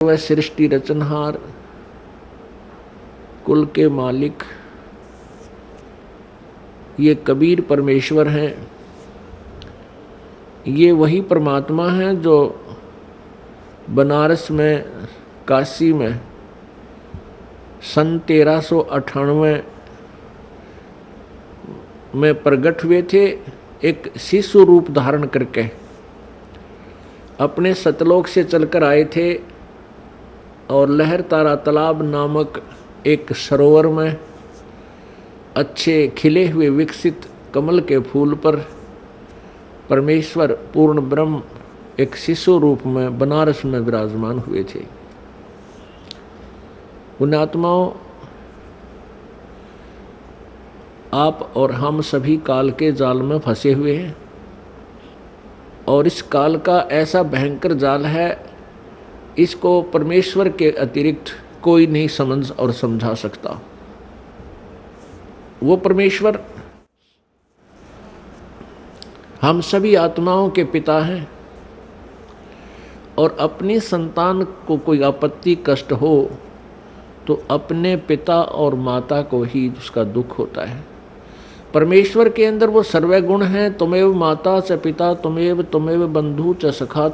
वह सृष्टि रचनहार, कुल के मालिक ये कबीर परमेश्वर हैं। ये वही परमात्मा हैं जो बनारस में, काशी में सन 1398 में प्रकट हुए थे, एक शिशु रूप धारण करके अपने सतलोक से चलकर आए थे और लहर तारा तालाब नामक एक सरोवर में अच्छे खिले हुए विकसित कमल के फूल पर परमेश्वर पूर्ण ब्रह्म एक शिशु रूप में बनारस में विराजमान हुए थे। उन आत्माओं, आप और हम सभी काल के जाल में फंसे हुए हैं और इस काल का ऐसा भयंकर जाल है, इसको परमेश्वर के अतिरिक्त कोई नहीं समझ और समझा सकता। वो परमेश्वर हम सभी आत्माओं के पिता हैं और अपनी संतान को कोई आपत्ति कष्ट हो तो अपने पिता और माता को ही उसका दुख होता है। परमेश्वर के अंदर वो सर्व गुण हैं। तुमेव माता च पिता तुमेव बंधु च सखा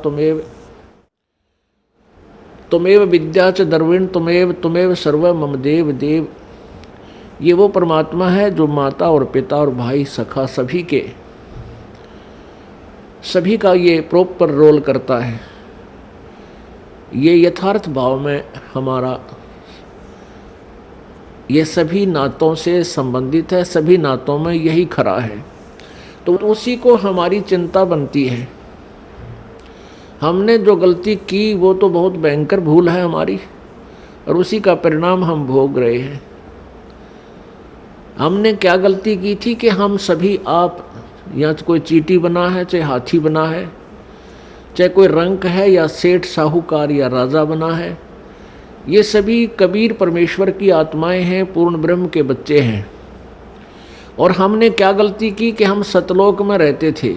तुमेव विद्या च द्रविण तुमेव सर्व मम देव देव। ये वो परमात्मा है जो माता और पिता और भाई सखा सभी का ये प्रॉपर रोल करता है। ये यथार्थ भाव में हमारा ये सभी नातों से संबंधित है, सभी नातों में यही खरा है। तो उसी को हमारी चिंता बनती है। हमने जो गलती की वो तो बहुत भयंकर भूल है हमारी और उसी का परिणाम हम भोग रहे हैं। हमने क्या गलती की थी कि हम सभी आप, या कोई चींटी बना है, चाहे हाथी बना है, चाहे कोई रंक है या सेठ साहूकार या राजा बना है, ये सभी कबीर परमेश्वर की आत्माएं हैं, पूर्ण ब्रह्म के बच्चे हैं। और हमने क्या गलती की कि हम सतलोक में रहते थे,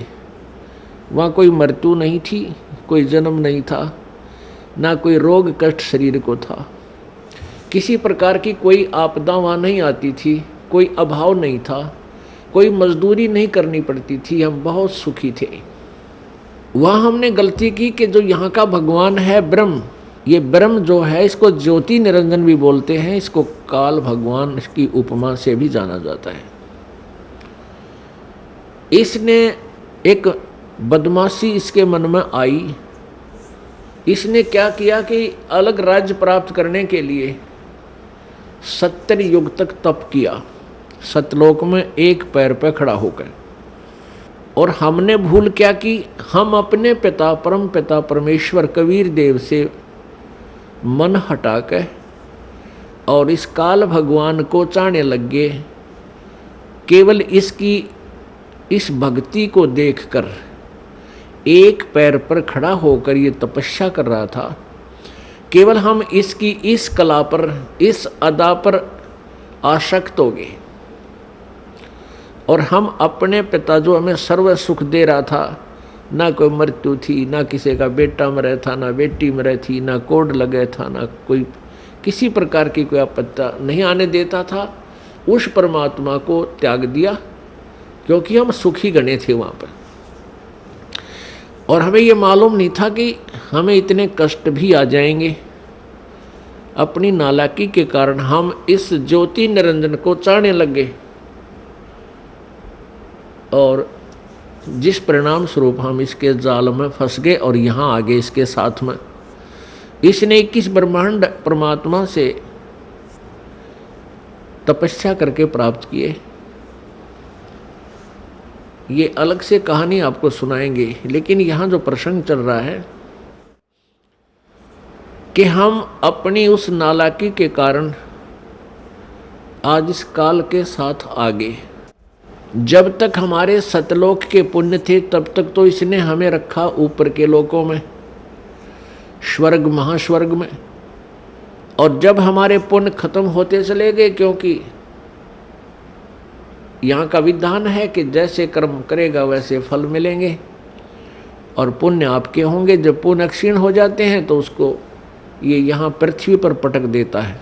वहाँ कोई मृत्यु नहीं थी, कोई जन्म नहीं था, ना कोई रोग कष्ट शरीर को था, किसी प्रकार की कोई आपदा वहाँ नहीं आती थी, कोई अभाव नहीं था, कोई मजदूरी नहीं करनी पड़ती थी, हम बहुत सुखी थे। वहाँ हमने गलती की कि जो यहाँ का भगवान है ब्रह्म, ये ब्रह्म जो है इसको ज्योति निरंजन भी बोलते हैं, इसको काल भगवान की उपमा से भी जाना जाता है। इसने एक बदमाशी इसके मन में आई। इसने क्या किया कि अलग राज्य प्राप्त करने के लिए 70 युग तक तप किया, सतलोक में एक पैर पर खड़ा होकर। और हमने भूल क्या की, हम अपने पिता परम पिता परमेश्वर कबीर देव से मन हटा के और इस काल भगवान को चाहने लग गए। केवल इसकी इस भक्ति को देखकर एक पैर पर खड़ा होकर ये तपस्या कर रहा था। केवल हम इसकी इस कला पर, इस अदा पर आसक्त हो गए और हम अपने पिता जो हमें सर्व सुख दे रहा था, ना कोई मृत्यु थी, ना किसी का बेटा मरे था, ना बेटी मरे थी, ना कोड लगे था, ना कोई किसी प्रकार की कोई आपत्ति नहीं आने देता था, उस परमात्मा को त्याग दिया क्योंकि हम सुखी गणे थे वहाँ पर। और हमें ये मालूम नहीं था कि हमें इतने कष्ट भी आ जाएंगे। अपनी नालायकी के कारण हम इस ज्योति निरंजन को चाहने लगे और जिस परिणाम स्वरूप हम इसके जाल में फंस गए और यहाँ आगे इसके साथ में इसने 21 ब्रह्मांड परमात्मा से तपस्या करके प्राप्त किए। ये अलग से कहानी आपको सुनाएंगे, लेकिन यहाँ जो प्रसंग चल रहा है कि हम अपनी उस नालायकी के कारण आज इस काल के साथ आगे। जब तक हमारे सतलोक के पुण्य थे तब तक तो इसने हमें रखा ऊपर के लोकों में, स्वर्ग महास्वर्ग में। और जब हमारे पुण्य खत्म होते चले गए, क्योंकि यहाँ का विधान है कि जैसे कर्म करेगा वैसे फल मिलेंगे, और पुण्य आपके होंगे। जब पुण्य क्षीण हो जाते हैं तो उसको ये यहाँ पृथ्वी पर पटक देता है।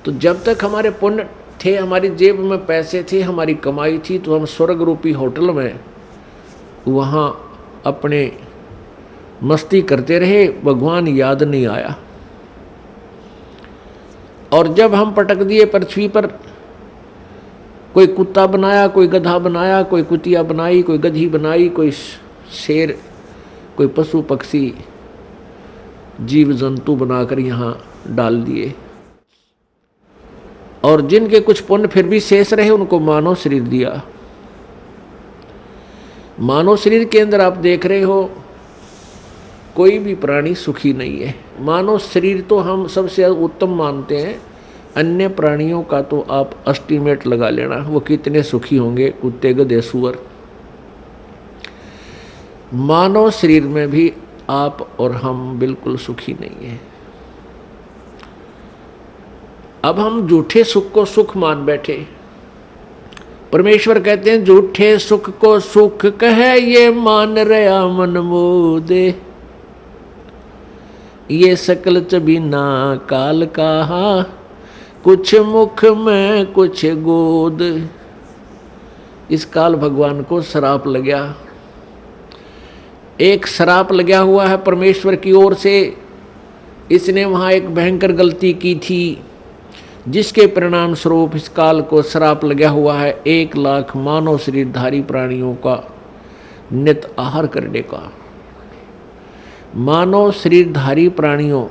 तो जब तक हमारे पुण्य थे, हमारी जेब में पैसे थे, हमारी कमाई थी, तो हम स्वर्ग रूपी होटल में वहाँ अपने मस्ती करते रहे, भगवान याद नहीं आया। और जब हम पटक दिए पृथ्वी पर, कोई कुत्ता बनाया, कोई गधा बनाया, कोई कुतिया बनाई, कोई गधी बनाई, कोई शेर, कोई पशु पक्षी जीव जंतु बनाकर यहाँ डाल दिए। और जिनके कुछ पुण्य फिर भी शेष रहे उनको मानव शरीर दिया। मानव शरीर के अंदर आप देख रहे हो कोई भी प्राणी सुखी नहीं है। मानव शरीर तो हम सबसे उत्तम मानते हैं, अन्य प्राणियों का तो आप एस्टीमेट लगा लेना वो कितने सुखी होंगे, कुत्ते गधे सूअर। मानव शरीर में भी आप और हम बिल्कुल सुखी नहीं है। अब हम झूठे सुख को सुख मान बैठे। परमेश्वर कहते हैं झूठे सुख को सुख कहे ये मान रहा मन मोदे, ये सकल चबीना काल कहा, कुछ मुख में कुछ गोद। इस काल भगवान को श्राप लग गया, एक श्राप लगा हुआ है परमेश्वर की ओर से। इसने वहाँ एक भयंकर गलती की थी जिसके परिणाम स्वरूप इस काल को श्राप लगा हुआ है 1 लाख मानव शरीरधारी प्राणियों का नित आहार करने का। मानव शरीरधारी प्राणियों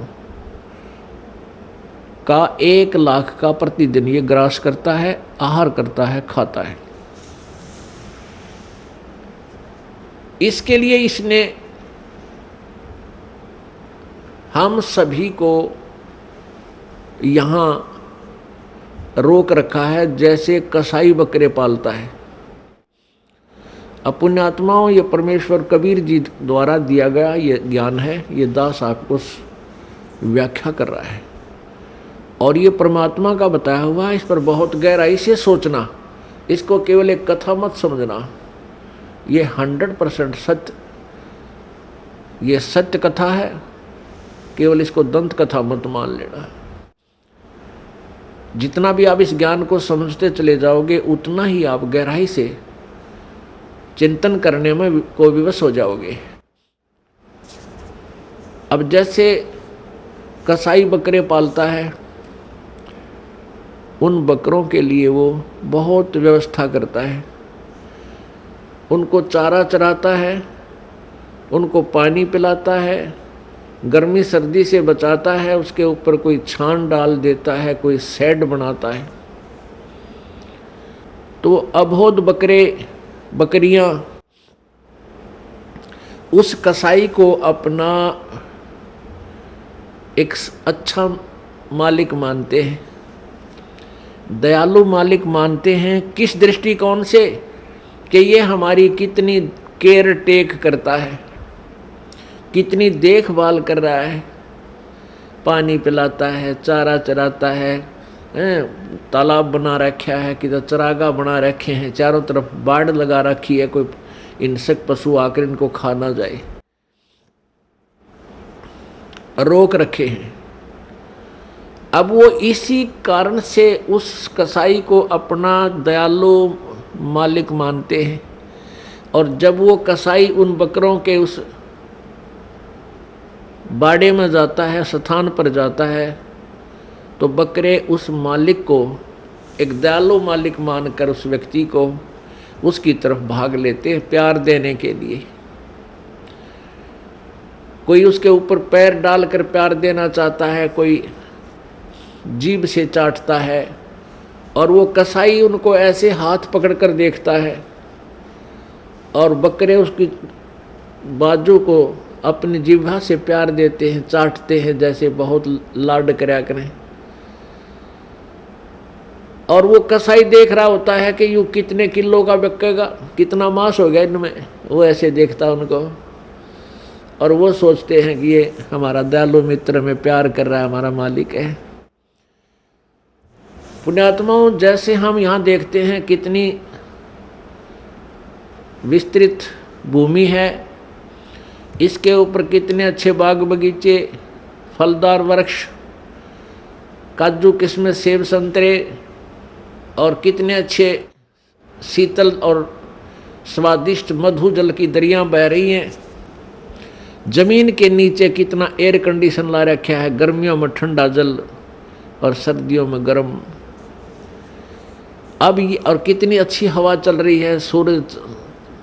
का 1 लाख का प्रतिदिन ये ग्रास करता है, आहार करता है, खाता है। इसके लिए इसने हम सभी को यहाँ रोक रखा है, जैसे कसाई बकरे पालता है। पुण्यात्माओं, ये परमेश्वर कबीर जी द्वारा दिया गया ये ज्ञान है, ये दास आपको व्याख्या कर रहा है। और ये परमात्मा का बताया हुआ है, इस पर बहुत गहराई से सोचना, इसको केवल एक कथा मत समझना। ये 100% सत्य, ये सत्य कथा है, केवल इसको दंत कथा मत मान लेना। जितना भी आप इस ज्ञान को समझते चले जाओगे उतना ही आप गहराई से चिंतन करने में को विवश हो जाओगे। अब जैसे कसाई बकरे पालता है, उन बकरों के लिए वो बहुत व्यवस्था करता है, उनको चारा चराता है, उनको पानी पिलाता है, गर्मी सर्दी से बचाता है, उसके ऊपर कोई छान डाल देता है, कोई शेड बनाता है। तो अबोध बकरे बकरियां उस कसाई को अपना एक अच्छा मालिक मानते हैं, दयालु मालिक मानते हैं। किस दृष्टिकोण से? कि ये हमारी कितनी केयर टेक करता है, कितनी देखभाल कर रहा है, पानी पिलाता है, चारा चराता है, तालाब बना रखा है, किधर चरागा बना रखे हैं, चारों तरफ बाड़ लगा रखी है, कोई हिंसक पशु आकर इनको खा ना जाए, रोक रखे हैं। अब वो इसी कारण से उस कसाई को अपना दयालु मालिक मानते हैं। और जब वो कसाई उन बकरों के उस बाड़े में जाता है, स्थान पर जाता है, तो बकरे उस मालिक को एक दयालु मालिक मानकर उस व्यक्ति को उसकी तरफ भाग लेते हैं प्यार देने के लिए। कोई उसके ऊपर पैर डालकर प्यार देना चाहता है, कोई जीभ से चाटता है, और वो कसाई उनको ऐसे हाथ पकड़कर देखता है, और बकरे उसकी बाजू को अपनी जिह्वा से प्यार देते हैं, चाटते हैं, जैसे बहुत लाड करया करें। और वो कसाई देख रहा होता है कि यूँ कितने किलो का बिकेगा, कितना मांस हो गया इनमें, वो ऐसे देखता है उनको, और वो सोचते हैं कि ये हमारा दयालु मित्र में प्यार कर रहा है, हमारा मालिक है। पुण्यात्माओं, जैसे हम यहाँ देखते हैं कितनी विस्तृत भूमि है, इसके ऊपर कितने अच्छे बाग बगीचे, फलदार वृक्ष, काजू किस्में, सेब संतरे, और कितने अच्छे शीतल और स्वादिष्ट मधु जल की दरियाँ बह रही हैं। जमीन के नीचे कितना एयर कंडीशन ला रखा है, गर्मियों में ठंडा जल और सर्दियों में गर्म। अब ये और कितनी अच्छी हवा चल रही है, सूरज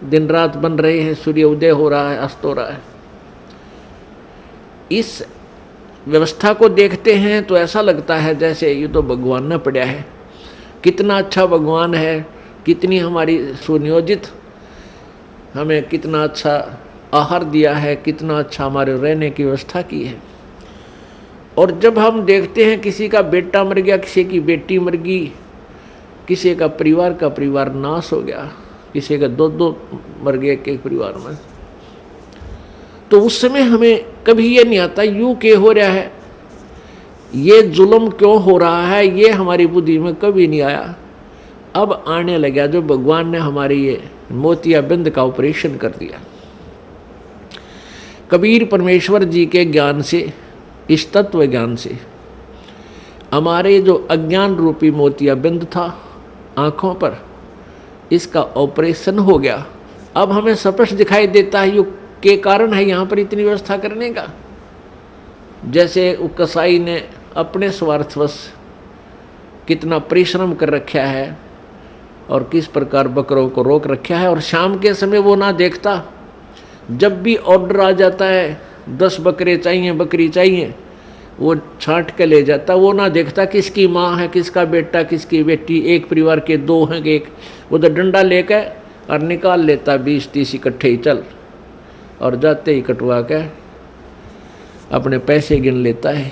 दिन रात बन रहे हैं, सूर्य उदय हो रहा है, अस्त हो रहा है। इस व्यवस्था को देखते हैं तो ऐसा लगता है जैसे ये तो भगवान ने पढ़ा है, कितना अच्छा भगवान है, कितनी हमारी सुनियोजित, हमें कितना अच्छा आहार दिया है, कितना अच्छा हमारे रहने की व्यवस्था की है। और जब हम देखते हैं किसी का बेटा मर गया, किसी की बेटी मर गई, किसी का परिवार नाश हो गया, किसी का दो मर गए एक परिवार में, तो उस समय हमें कभी ये नहीं आता यूं क्यों हो रहा है, ये जुल्म क्यों हो रहा है, ये हमारी बुद्धि में कभी नहीं आया। अब आने लगा जो भगवान ने हमारी ये मोतियाबिंद का ऑपरेशन कर दिया। कबीर परमेश्वर जी के ज्ञान से, इस तत्व ज्ञान से हमारे जो अज्ञान रूपी मोतियाबिंद था आँखों पर, इसका ऑपरेशन हो गया। अब हमें स्पष्ट दिखाई देता है युग के कारण है यहाँ पर इतनी व्यवस्था करने का। जैसे वो कसाई ने अपने स्वार्थवश कितना परिश्रम कर रखा है और किस प्रकार बकरों को रोक रखा है, और शाम के समय वो ना देखता, जब भी ऑर्डर आ जाता है 10 बकरे चाहिए, बकरी चाहिए, वो छांट के ले जाता, वो ना देखता किसकी माँ है, किसका बेटा, किसकी बेटी, एक परिवार के 2 हैं कि एक, वो तो डंडा लेकर और निकाल लेता 20-30 इकट्ठे ही चल, और जाते ही कटवा के अपने पैसे गिन लेता है।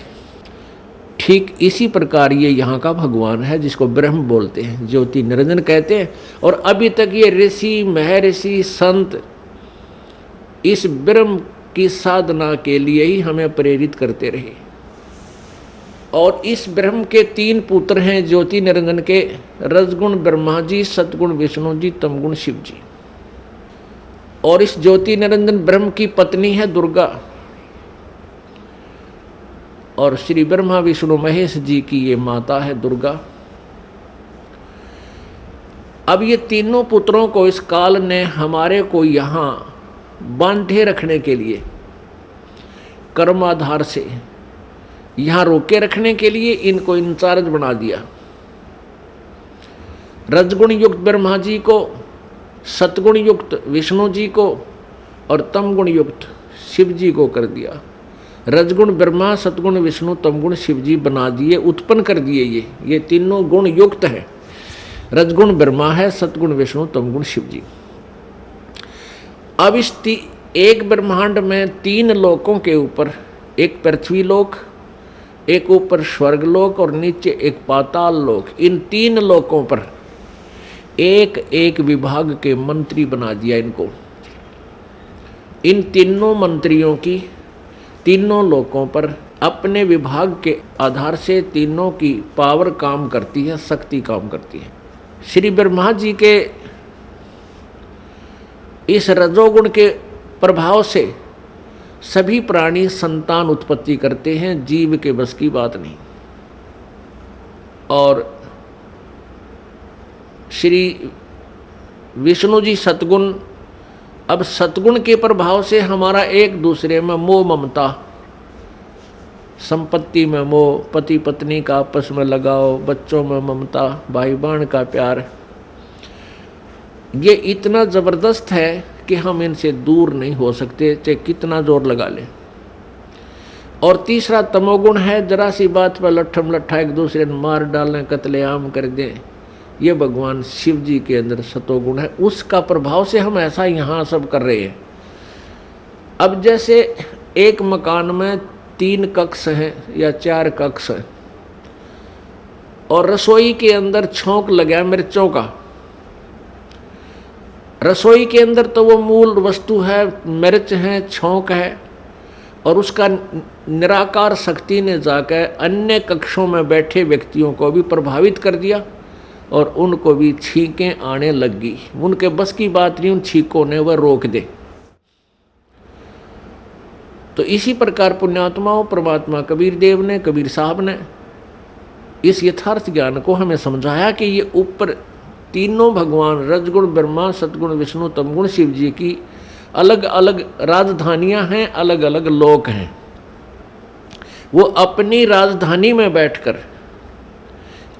ठीक इसी प्रकार ये यहाँ का भगवान है जिसको ब्रह्म बोलते हैं, ज्योति निरंजन कहते हैं। और अभी तक ये ऋषि, महर्षि, संत इस ब्रह्म की साधना के लिए ही हमें प्रेरित करते रहे। और इस ब्रह्म के 3 पुत्र हैं ज्योति निरंजन के, रजगुण ब्रह्मा जी, सतगुण विष्णु जी, तमगुण शिव जी। और इस ज्योति निरंजन ब्रह्म की पत्नी है दुर्गा, और श्री ब्रह्मा विष्णु महेश जी की ये माता है दुर्गा। अब ये तीनों पुत्रों को इस काल ने हमारे को यहाँ बांधे रखने के लिए, कर्म आधार से यहाँ रोके रखने के लिए इनको इंचार्ज बना दिया। रजगुण युक्त ब्रह्मा जी को, सतगुण युक्त विष्णु जी को और तमगुण युक्त शिव जी को कर दिया। रजगुण ब्रह्मा, सतगुण विष्णु, तमगुण शिव जी बना दिए, उत्पन्न कर दिए। ये तीनों गुण युक्त है। रजगुण ब्रह्मा है, सतगुण विष्णु, तमगुण शिव जी। अब इस एक ब्रह्मांड में 3 लोकों के ऊपर, एक पृथ्वी लोक, एक ऊपर स्वर्ग लोक और नीचे एक पाताल लोक, इन 3 लोकों पर एक एक विभाग के मंत्री बना दिया इनको। इन तीनों मंत्रियों की तीनों लोकों पर अपने विभाग के आधार से तीनों की पावर काम करती है, शक्ति काम करती है। श्री ब्रह्मा जी के इस रजोगुण के प्रभाव से सभी प्राणी संतान उत्पत्ति करते हैं, जीव के बस की बात नहीं। और श्री विष्णु जी सतगुण, अब सतगुण के प्रभाव से हमारा एक दूसरे में मोह ममता, संपत्ति में मोह, पति पत्नी का आपस में लगाव, बच्चों में ममता, भाई बहन का प्यार, ये इतना ज़बरदस्त है कि हम इनसे दूर नहीं हो सकते, चाहे कितना जोर लगा लें। और तीसरा तमोगुण है, जरा सी बात पर लट्ठम लट्ठा एक दूसरे ने मार डालें, कत्लेआम कर दें, ये भगवान शिव जी के अंदर सतोगुण है। उसका प्रभाव से हम ऐसा यहाँ सब कर रहे हैं। अब जैसे एक मकान में 3 कक्ष हैं या 4 कक्ष हैं, और रसोई के अंदर छौंक लगा मिर्चों का। रसोई के अंदर तो वो मूल वस्तु है, मिर्च है, छौंक है, और उसका निराकार शक्ति ने जाकर अन्य कक्षों में बैठे व्यक्तियों को भी प्रभावित कर दिया, और उनको भी छींकें आने लग गई। उनके बस की बात नहीं उन छींकों ने वह रोक दे। तो इसी प्रकार पुण्यात्माओं, परमात्मा कबीर देव ने, कबीर साहब ने इस यथार्थ ज्ञान को हमें समझाया कि ये ऊपर तीनों भगवान रजगुण ब्रह्मा, सतगुण विष्णु, तमगुण शिव जी की अलग अलग राजधानियां हैं, अलग अलग लोक हैं। वो अपनी राजधानी में बैठकर,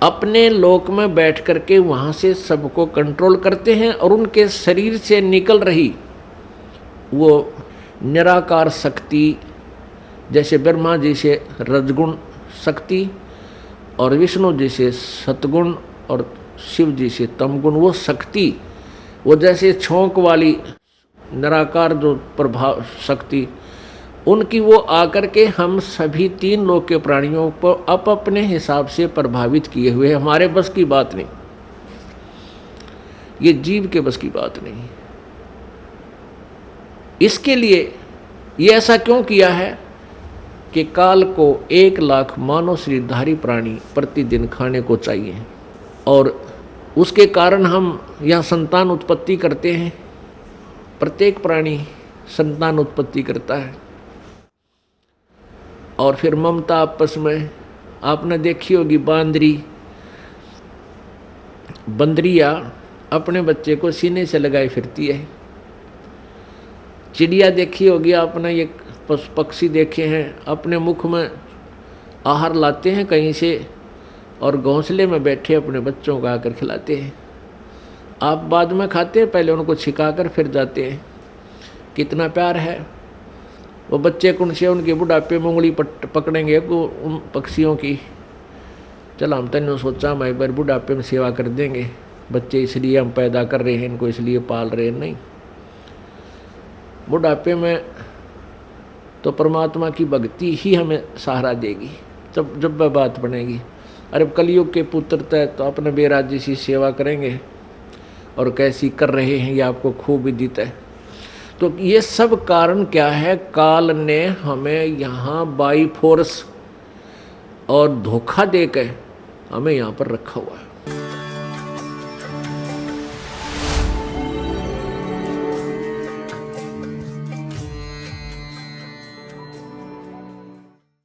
अपने लोक में बैठ करके वहाँ से सबको कंट्रोल करते हैं, और उनके शरीर से निकल रही वो निराकार शक्ति, जैसे ब्रह्मा जी से रजगुण शक्ति और विष्णु जी से सतगुण और शिव जी से तमगुण, वो शक्ति, वो जैसे छोंक वाली निराकार जो प्रभाव शक्ति, उनकी वो आकर के हम सभी तीन लोक के प्राणियों को अपने हिसाब से प्रभावित किए हुए। हमारे बस की बात नहीं, ये जीव के बस की बात नहीं। इसके लिए ये ऐसा क्यों किया है कि काल को 1 लाख मानव शरीरधारी प्राणी प्रतिदिन खाने को चाहिए, और उसके कारण हम यहाँ संतान उत्पत्ति करते हैं। प्रत्येक प्राणी संतान उत्पत्ति करता है, और फिर ममता आपस में, आपने देखी होगी बंदरिया अपने बच्चे को सीने से लगाए फिरती है। चिड़िया देखी होगी आपने, ये पक्षी देखे हैं, अपने मुख में आहार लाते हैं कहीं से और घोंसले में बैठे अपने बच्चों को आकर खिलाते हैं। आप बाद में खाते हैं, पहले उनको छिकाकर फिर जाते हैं। कितना प्यार है। वो बच्चे कौन से उनके बुढ़ापे में उंगली पकड़ेंगे उन पक्षियों की। चलो हम तो सोचा हम एक बार बुढ़ापे में सेवा कर देंगे, बच्चे इसलिए हम पैदा कर रहे हैं, इनको इसलिए पाल रहे हैं, नहीं। बुढ़ापे में तो परमात्मा की भक्ति ही हमें सहारा देगी, तब जब वह बात बनेगी। अरे कलयुग के पुत्र तय तो अपने बेराजी सी सेवा करेंगे, और कैसी कर रहे हैं ये आपको खूब विदित है। तो ये सब कारण क्या है? काल ने हमें यहाँ बाई फोर्स और धोखा देकर हमें यहाँ पर रखा हुआ है।